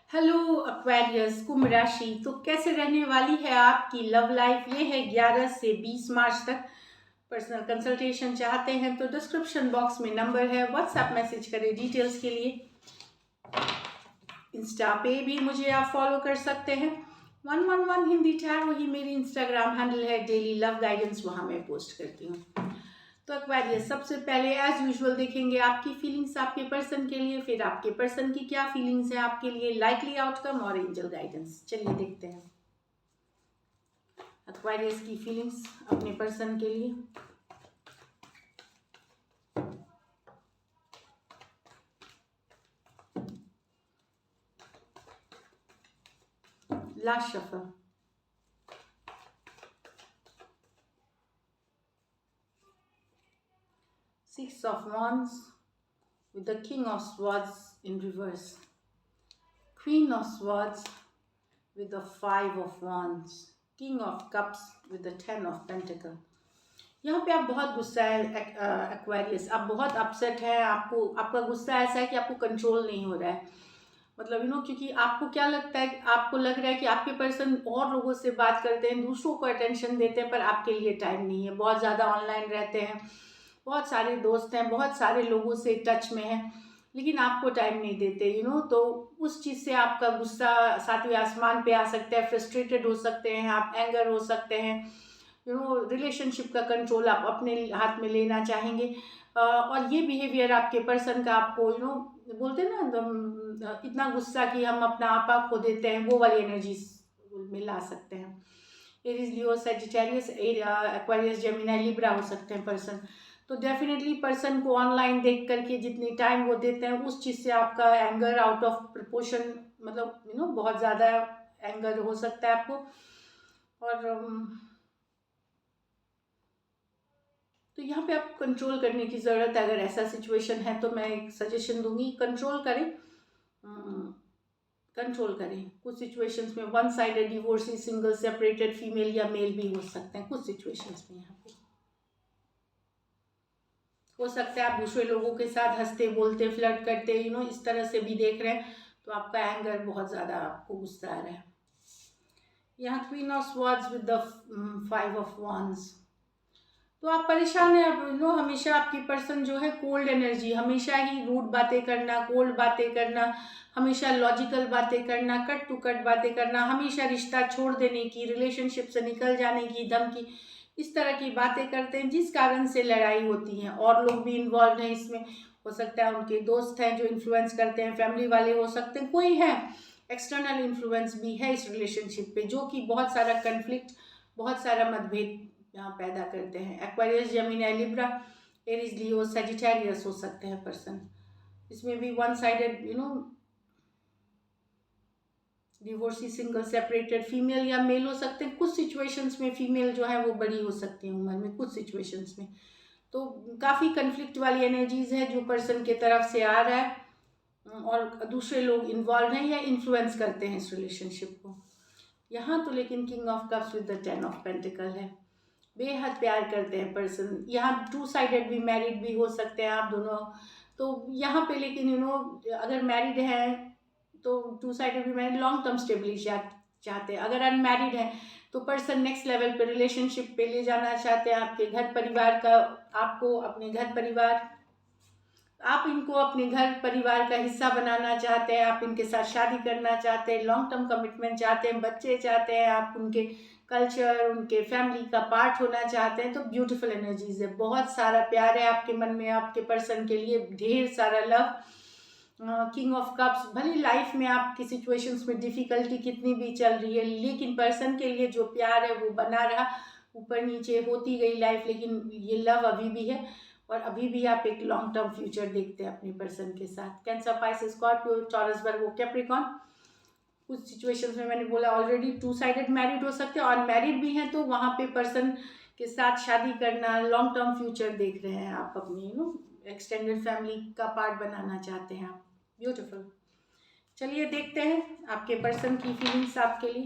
Hello Aquarius कुंभ राशि। तो कैसे रहने वाली है आपकी लव लाइफ? ये है 11 से 20 मार्च तक। पर्सनल कंसल्टेशन चाहते हैं तो डिस्क्रिप्शन बॉक्स में नंबर है, व्हाट्सएप मैसेज करें डिटेल्स के लिए। इंस्टा पे भी मुझे आप फॉलो कर सकते हैं। 111 हिंदी टैरो ही मेरी इंस्टाग्राम हैंडल है। डेली लव गाइडेंस वहाँ मैं पोस्ट करती हूँ। तो एक्वेरियस सबसे पहले एज यूजुअल देखेंगे आपकी फीलिंग्स आपके पर्सन के लिए, फिर आपके पर्सन की क्या फीलिंग्स है आपके लिए, लाइकली आउटकम और एंजल गाइडेंस। चलिए देखते हैं एक्वेरियस की फीलिंग्स अपने पर्सन के लिए। Last shuffle, six of wands with the king of swords in reverse, queen of swords with the 5 of wands, king of cups with the 10 of pentacle। यहाँ पे आप बहुत गुस्सा है एक्वेरियस, आप बहुत अपसेट है। आपका गुस्सा ऐसा है कि आपको कंट्रोल नहीं हो रहा है। मतलब क्योंकि आपको क्या लगता है, आपको लग रहा है कि आपके पर्सन और लोगों से बात करते हैं, दूसरों को अटेंशन देते हैं, पर आपके लिए टाइम नहीं है। बहुत ज़्यादा ऑनलाइन रहते हैं, बहुत सारे दोस्त हैं, बहुत सारे लोगों से टच में हैं, लेकिन आपको टाइम नहीं देते। तो उस चीज़ से आपका गुस्सा सातवें आसमान पे आ सकता है, फ्रस्ट्रेटेड हो सकते हैं आप, एंगर हो सकते हैं। रिलेशनशिप का कंट्रोल आप अपने हाथ में लेना चाहेंगे। और ये बिहेवियर आपके पर्सन का आपको बोलते हैं ना एकदम इतना गुस्सा कि हम अपना आपा खो देते हैं, वो वाली एनर्जी में ला सकते हैं। एरीज, लियो, सैजिटेरियस, एक्वेरियस, जेमिनी, लिब्रा हो सकते हैं पर्सन। तो डेफिनेटली पर्सन को ऑनलाइन देख करके जितनी टाइम वो देते हैं उस चीज़ से आपका एंगर आउट ऑफ प्रपोर्शन, मतलब बहुत ज़्यादा एंगर हो सकता है आपको। और तो यहाँ पे आप कंट्रोल करने की ज़रूरत है। अगर ऐसा सिचुएशन है तो मैं एक सजेशन दूंगी, कंट्रोल करें। कंट्रोल करें। कुछ सिचुएशंस में one sided divorcee, single, separated, female या मेल भी हो सकते हैं कुछ सिचुएशंस में। यहाँ पे हो सकता है आप दूसरे लोगों के साथ हंसते बोलते फ्लर्ट करते इस तरह से भी देख रहे हैं, तो आपका एंगर बहुत ज़्यादा, आपको गुस्सा आ रहा है। यहाँ queen of swords with the 5 of wands। तो आप परेशान हैं अब। हमेशा आपकी पर्सन जो है कोल्ड एनर्जी, हमेशा ही रूड बातें करना, कोल्ड बातें करना, हमेशा लॉजिकल बातें करना, कट टू कट बातें करना, हमेशा रिश्ता छोड़ देने की, रिलेशनशिप से निकल जाने की धमकी, इस तरह की बातें करते हैं जिस कारण से लड़ाई होती है। और लोग भी इन्वॉल्व हैं इसमें। हो सकता है उनके दोस्त हैं जो इन्फ्लुएंस करते हैं, फैमिली वाले हो सकते हैं, कोई है एक्सटर्नल इन्फ्लुएंस भी है इस रिलेशनशिप पे, जो कि बहुत सारा कन्फ्लिक्ट, बहुत सारा मतभेद यहाँ पैदा करते हैं। एक्वेरियस, जेमिनी, लिब्रा, एरीज, लियो, सजिटेरियस हो सकते हैं पर्सन। इसमें भी one sided divorcee, single, separated, female या मेल हो सकते हैं। कुछ सिचुएशंस में फीमेल जो है वो बड़ी हो सकती है उम्र में, कुछ सिचुएशंस में। तो काफ़ी कन्फ्लिक्ट वाली एनर्जीज है जो पर्सन के तरफ से आ रहा है, और दूसरे लोग इन्वॉल्व हैं या इन्फ्लुएंस करते हैं इस रिलेशनशिप को। यहाँ तो लेकिन king of cups with the 10 of pentacle है। बेहद प्यार करते हैं पर्सन। यहाँ टू साइडेड भी, मैरिड भी हो सकते हैं आप दोनों। तो यहाँ पे लेकिन अगर मैरिड हैं तो टू साइडेड भी मैरिड, लॉन्ग टर्म स्टेबिलिटी चाहते हैं। अगर अनमैरिड हैं तो पर्सन नेक्स्ट लेवल पे रिलेशनशिप पे ले जाना चाहते हैं आपके घर परिवार का, आपको अपने घर परिवार, आप इनको अपने घर परिवार का हिस्सा बनाना चाहते हैं, आप इनके साथ शादी करना चाहते हैं, लॉन्ग टर्म कमिटमेंट चाहते हैं, बच्चे चाहते हैं, आप उनके कल्चर, उनके फैमिली का पार्ट होना चाहते हैं। तो ब्यूटीफुल एनर्जीज है, बहुत सारा प्यार है आपके मन में आपके पर्सन के लिए, ढेर सारा लव। किंग ऑफ कप्स, भले लाइफ में आपकी सिचुएशंस में डिफिकल्टी कितनी भी चल रही है, लेकिन पर्सन के लिए जो प्यार है वो बना रहा। ऊपर नीचे होती गई लाइफ, लेकिन ये लव अभी भी है, और अभी भी आप एक लॉन्ग टर्म फ्यूचर देखते हैं अपने पर्सन के साथ। कैंसर, पाइसेस, स्कॉर्पियो, टॉरस, वर्गो, कैप्रिकॉन। कुछ सिचुएशंस में मैंने बोला ऑलरेडी टू साइडेड मैरिड हो सकते हैं, और मैरिड भी हैं तो वहाँ पे पर्सन के साथ शादी करना, लॉन्ग टर्म फ्यूचर देख रहे हैं आप, अपनी एक्सटेंडेड फैमिली का पार्ट बनाना चाहते हैं आप। ब्यूटीफुल। चलिए देखते हैं आपके पर्सन की फीलिंग्स आपके लिए।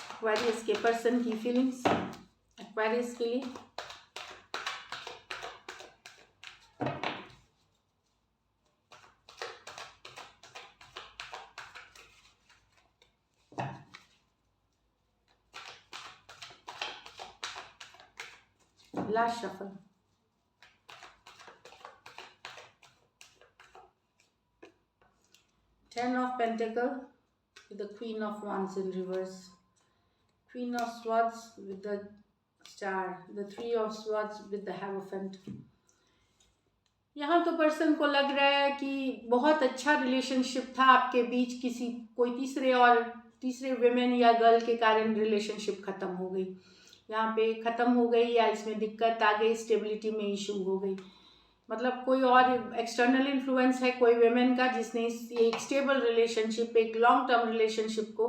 एक्वेरियस के पर्सन की फीलिंग्स एक्वेरियस के लिए। Last shuffle. Ten of Pentacles with the Queen of Wands in reverse. Queen of Swords with the Star. The Three of Swords with the Hierophant. यहाँ तो person को लग रहा है कि बहुत अच्छा रिलेशनशिप था आपके बीच, किसी कोई तीसरे विमेन या गर्ल के कारण रिलेशनशिप ख़त्म हो गई, यहाँ पे ख़त्म हो गई या इसमें दिक्कत आ गई, स्टेबिलिटी में इशू हो गई। मतलब कोई और एक्सटर्नल इन्फ्लुएंस है कोई वेमेन का जिसने एक स्टेबल रिलेशनशिप, एक लॉन्ग टर्म रिलेशनशिप को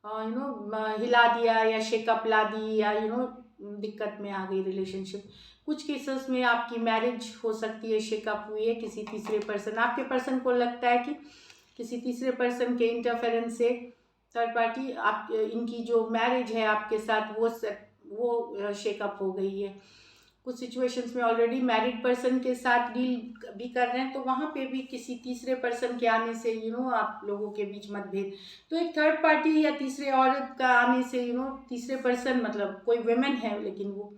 हिला दिया या शेकअप ला दी या दिक्कत में आ गई रिलेशनशिप। कुछ केसेस में आपकी मैरिज हो सकती है, शेकअप हुई है किसी तीसरे पर्सन, आपके पर्सन को लगता है कि किसी तीसरे पर्सन के इंटरफेरेंस से थर्ड पार्टी आप इनकी जो मैरिज है आपके साथ वो शेकअप हो गई है। कुछ सिचुएशंस में ऑलरेडी मैरिड पर्सन के साथ डील भी कर रहे हैं, तो वहाँ पे भी किसी तीसरे पर्सन के आने से आप लोगों के बीच मतभेद, तो एक थर्ड पार्टी या तीसरे औरत का आने से तीसरे पर्सन मतलब कोई वेमेन है लेकिन वो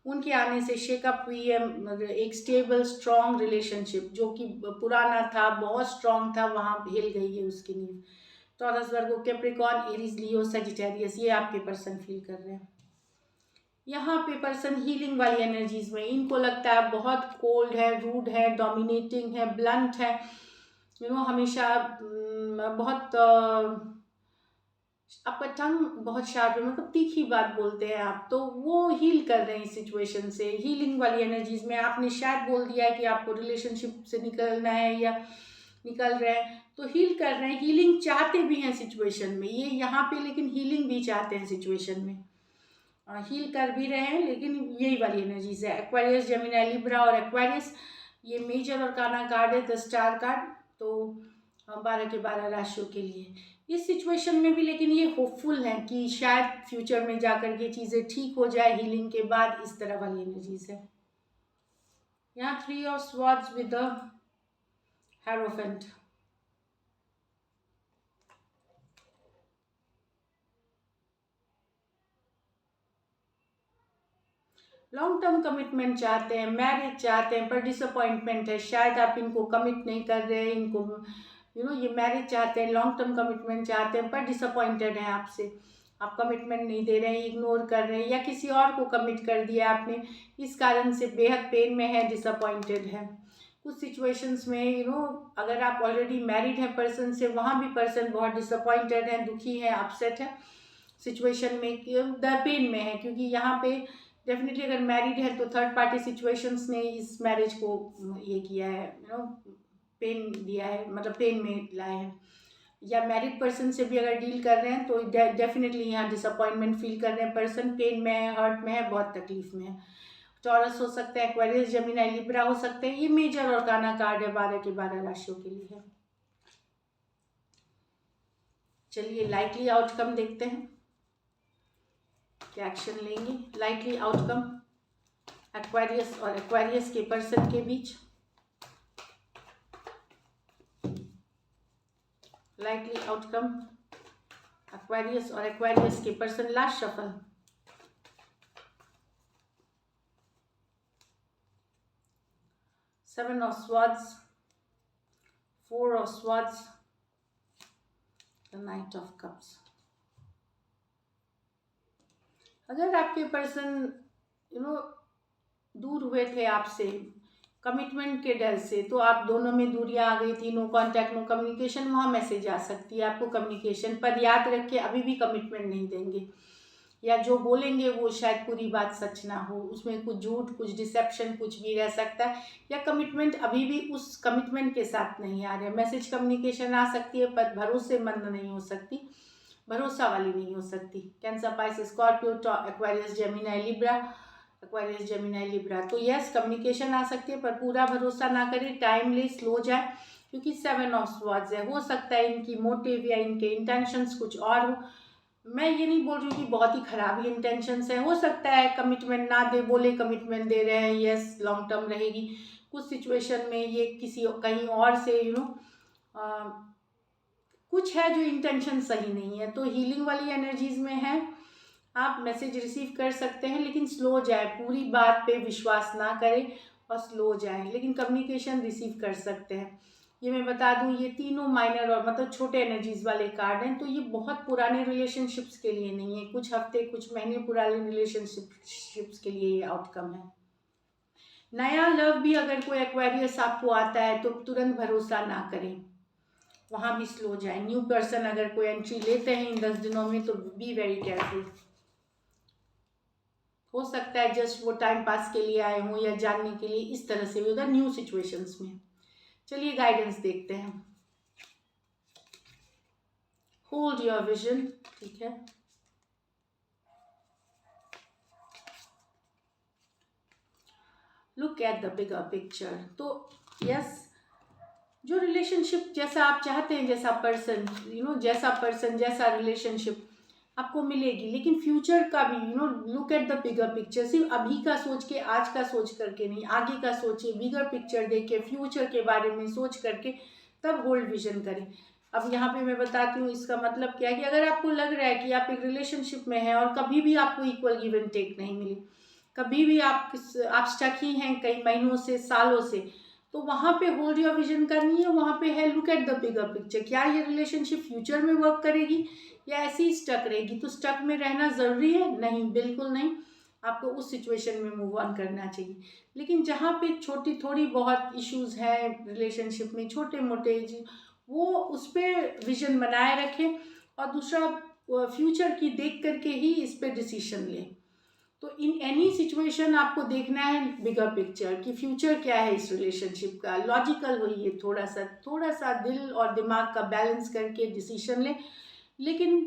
उनके आने से शेकअप हुई है। मतलब एक स्टेबल स्ट्रॉन्ग रिलेशनशिप जो कि पुराना था, बहुत स्ट्रॉन्ग था, वहाँ हिल गई है उसकी नींव। टॉरस, वर्गो, कैप्रिकॉर्न, एरीज, लियो, सजिटेरियस, ये आपके पर्सन फील कर रहे हैं। यहाँ पे पर्सन हीलिंग वाली एनर्जीज में, इनको लगता है बहुत कोल्ड है, रूड है, डोमिनेटिंग है, ब्लंट है, हमेशा बहुत आपका टंग बहुत शार्प है, मतलब तीखी बात बोलते हैं आप, तो वो हील कर रहे हैं इस सिचुएशन से। हीलिंग वाली एनर्जीज में आपने शायद बोल दिया है कि आपको रिलेशनशिप से निकलना है या निकल रहे हैं, तो हील कर रहे हैं, हीलिंग चाहते भी हैं सिचुएशन में ये यहाँ पे, लेकिन हीलिंग भी चाहते हैं सिचुएशन में, हील कर भी रहे हैं, लेकिन यही वाली एनर्जीज है। एक्वेरियस, जेमिनी, लिब्रा और एक्वेरियस ये मेजर और काना कार्ड है, द स्टार कार्ड, तो 12 के 12 राशियों के लिए इस सिचुएशन में भी। लेकिन ये होपफुल हैं कि शायद फ्यूचर में जाकर के चीज़ें ठीक हो जाए हीलिंग के बाद, इस तरह वाली एनर्जीज है। यहाँ 3 of swords with the hierophant. Long term commitment चाहते हैं, मैरिज चाहते हैं, पर डिसअपॉइंटमेंट है, शायद आप इनको कमिट नहीं कर रहे हैं, इनको ये मैरिज चाहते हैं, लॉन्ग टर्म कमिटमेंट चाहते हैं, पर डिसअपॉइंटेड हैं आपसे, आप कमिटमेंट नहीं दे रहे हैं, इग्नोर कर रहे हैं, या किसी और को कमिट कर दिया आपने, इस कारण से बेहद पेन में है, डिसअपॉइंटेड है। कुछ सिचुएशंस में अगर आप ऑलरेडी मैरिड हैं पर्सन से, वहाँ भी पर्सन बहुत डिसअपॉइंटेड है, दुखी है, अपसेट है सिचुएशन में, पेन में है, क्योंकि यहाँ पे डेफिनेटली अगर मैरिड है तो थर्ड पार्टी सिचुएशंस ने इस मैरिज को ये किया है, पेन दिया है, मतलब पेन में लाए हैं। या मैरिड पर्सन से भी अगर डील कर रहे हैं तो डेफिनेटली यहाँ डिसअपॉइंटमेंट फील कर रहे हैं पर्सन, पेन में है, हर्ट में है, बहुत तकलीफ में है। टॉरस हो सकता है, एक्वेरियस, जेमिनी, लिब्रा हो सकते हैं, ये मेजर और काना कार्ड है 12 के 12 राशियों के लिए है। चलिए लाइकली आउटकम देखते हैं, क्या एक्शन लेंगे। लाइकली आउटकम एक्वेरियस और एक्वेरियस के पर्सन के बीच, लाइकली आउटकम एक्वेरियस और एक्वेरियस के person. Last shuffle, seven of swords, 4 of swords, the night of cups. अगर आपके पर्सन दूर हुए थे आपसे कमिटमेंट के डर से, तो आप दोनों में दूरियां आ गई थी, नो कांटेक्ट, नो कम्युनिकेशन, वहाँ मैसेज आ सकती है आपको कम्युनिकेशन पर। याद रख के अभी भी कमिटमेंट नहीं देंगे, या जो बोलेंगे वो शायद पूरी बात सच ना हो, उसमें कुछ झूठ, कुछ डिसेप्शन, कुछ भी रह सकता है, या कमिटमेंट अभी भी उस कमिटमेंट के साथ नहीं आ रहे। मैसेज कम्युनिकेशन आ सकती है पर भरोसेमंद नहीं हो सकती, भरोसा वाली नहीं हो सकती। Cancer, Pisces, Scorpio, Aquarius, Gemini, Libra, Aquarius, Gemini, Libra, तो यस कम्युनिकेशन आ सकती है पर पूरा भरोसा ना करें, टाइम ले, स्लो जाए, क्योंकि 7 ऑफ स्वॉर्ड्स है। हो सकता है इनकी मोटिव या इनके इंटेंशंस कुछ और हो, मैं ये नहीं बोल रही हूँ कि बहुत ही खराब ही इंटेंशंस है, हो सकता है कमिटमेंट ना दे, बोले कमिटमेंट दे रहे हैं, यस लॉन्ग टर्म रहेगी, कुछ सिचुएशन में ये किसी कहीं और से कुछ है जो इंटेंशन सही नहीं है, तो हीलिंग वाली एनर्जीज में है आप मैसेज रिसीव कर सकते हैं, लेकिन स्लो जाए, पूरी बात पे विश्वास ना करें और स्लो जाए, लेकिन कम्युनिकेशन रिसीव कर सकते हैं। ये मैं बता दूं, ये तीनों माइनर और मतलब छोटे एनर्जीज वाले कार्ड हैं, तो ये बहुत पुराने रिलेशनशिप्स के लिए नहीं है, कुछ हफ्ते कुछ महीने पुराने रिलेशनशिप्स के लिए ये आउटकम है। नया लव भी अगर कोई एक्वेरियस आपको आता है तो तुरंत भरोसा ना करें, वहाँ भी स्लो जाए। न्यू पर्सन अगर कोई एंट्री लेते हैं इन 10 दिनों में तो बी वेरी केयरफुल। हो सकता है जस्ट वो टाइम पास के लिए आए हों या जानने के लिए, इस तरह से भी होगा न्यू सिचुएशंस में। चलिए गाइडेंस देखते हैं। होल्ड योर विजन, ठीक है। Look at the bigger picture. तो यस, जो रिलेशनशिप जैसा आप चाहते हैं, जैसा पर्सन जैसा पर्सन जैसा रिलेशनशिप आपको मिलेगी, लेकिन फ्यूचर का भी look at the bigger picture. सिर्फ अभी का सोच के, आज का सोच करके नहीं, आगे का सोचिए, बिगर पिक्चर देख के, फ्यूचर के बारे में सोच करके तब होल्ड विजन करें। अब यहाँ पे मैं बताती हूँ इसका मतलब क्या है कि अगर आपको लग रहा है कि आप एक रिलेशनशिप में हैं और कभी भी आपको इक्वल गिव एंड टेक नहीं मिली, कभी भी आप स्टक ही हैं कई महीनों से, सालों से, तो वहाँ पे होल्ड योर विजन करनी है। वहाँ पे है look at the bigger picture. क्या ये रिलेशनशिप फ्यूचर में वर्क करेगी या ऐसी ही स्टक रहेगी? तो स्टक में रहना ज़रूरी है? नहीं, बिल्कुल नहीं। आपको उस सिचुएशन में मूव ऑन करना चाहिए। लेकिन जहाँ पे छोटी थोड़ी बहुत इश्यूज हैं रिलेशनशिप में, छोटे मोटे, वो उस पर विजन बनाए रखें और दूसरा फ्यूचर की देख करके ही इस पर डिसीशन लें। तो इन एनी सिचुएशन आपको देखना है बिगर पिक्चर कि फ्यूचर क्या है इस रिलेशनशिप का। लॉजिकल होइए, थोड़ा सा दिल और दिमाग का बैलेंस करके डिसीजन लें। लेकिन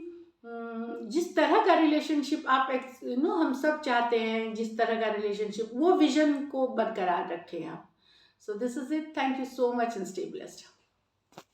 जिस तरह का रिलेशनशिप आप हम सब चाहते हैं, जिस तरह का रिलेशनशिप, वो विजन को बरकरार रखें आप। So this is it. Thank you so much and stay blessed.